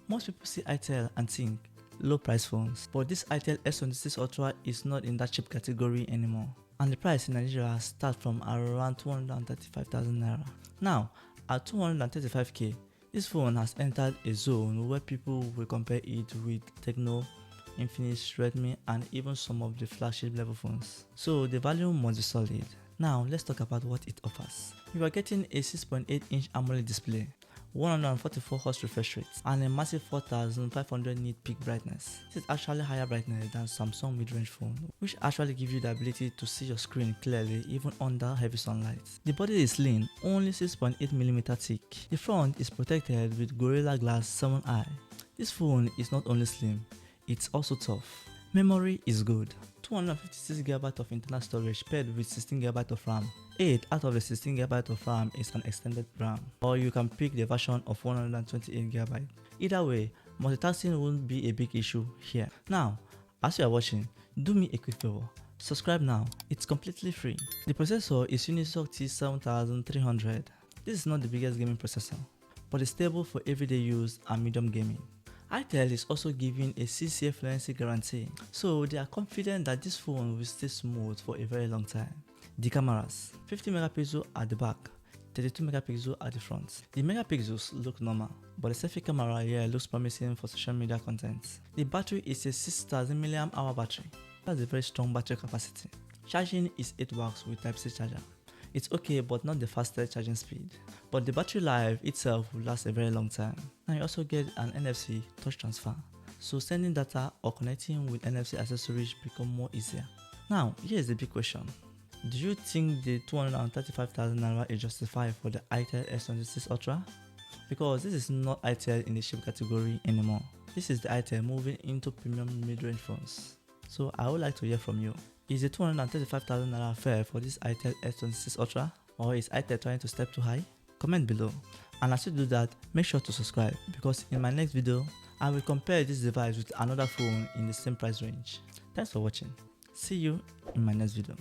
Most people see ITEL and think low price phones, but this ITEL S26 Ultra is not in that cheap category anymore, and the price in Nigeria starts from around 235,000 naira. Now, at 235k, this phone has entered a zone where people will compare it with Tecno, Infinix, Redmi, and even some of the flagship level phones. So the value must be solid. Now let's talk about what it offers. You are getting a 6.8-inch AMOLED display, 144Hz refresh rate, and a massive 4500 nit peak brightness. This is actually higher brightness than Samsung mid-range phone, which actually gives you the ability to see your screen clearly even under heavy sunlight. The body is lean, only 6.8mm thick. The front is protected with Gorilla Glass 7i. This phone is not only slim, it's also tough. Memory is good. 256GB of internal storage paired with 16GB of RAM. 8 out of the 16GB of RAM is an extended RAM, or you can pick the version of 128GB. Either way, multitasking won't be a big issue here. Now, as you are watching, do me a quick favor. Subscribe now, it's completely free. The processor is Unisoc T7300. This is not the biggest gaming processor, but it's stable for everyday use and medium gaming. ITEL is also giving a 6-year fluency guarantee, so they are confident that this phone will stay smooth for a very long time. The cameras: 50 megapixels at the back, 32 megapixels at the front. The megapixels look normal, but the selfie camera here looks promising for social media content. The battery is a 6000 mAh battery. That's a very strong battery capacity. Charging is 8 watts with Type-C charger. It's okay, but not the fastest charging speed. But the battery life itself will last a very long time. Now you also get an NFC touch transfer, so sending data or connecting with NFC accessories become more easier. Now here is the big question: do you think the 235,000 naira is justified for the ITEL S26 Ultra? Because this is not ITEL in the cheap category anymore. This is the ITEL moving into premium mid-range phones. So I would like to hear from you. Is the 235,000 naira fair for this ITEL S26 Ultra, or is ITEL trying to step too high? Comment below. And as you do that, make sure to subscribe, because in my next video, I will compare this device with another phone in the same price range. Thanks for watching. See you in my next video.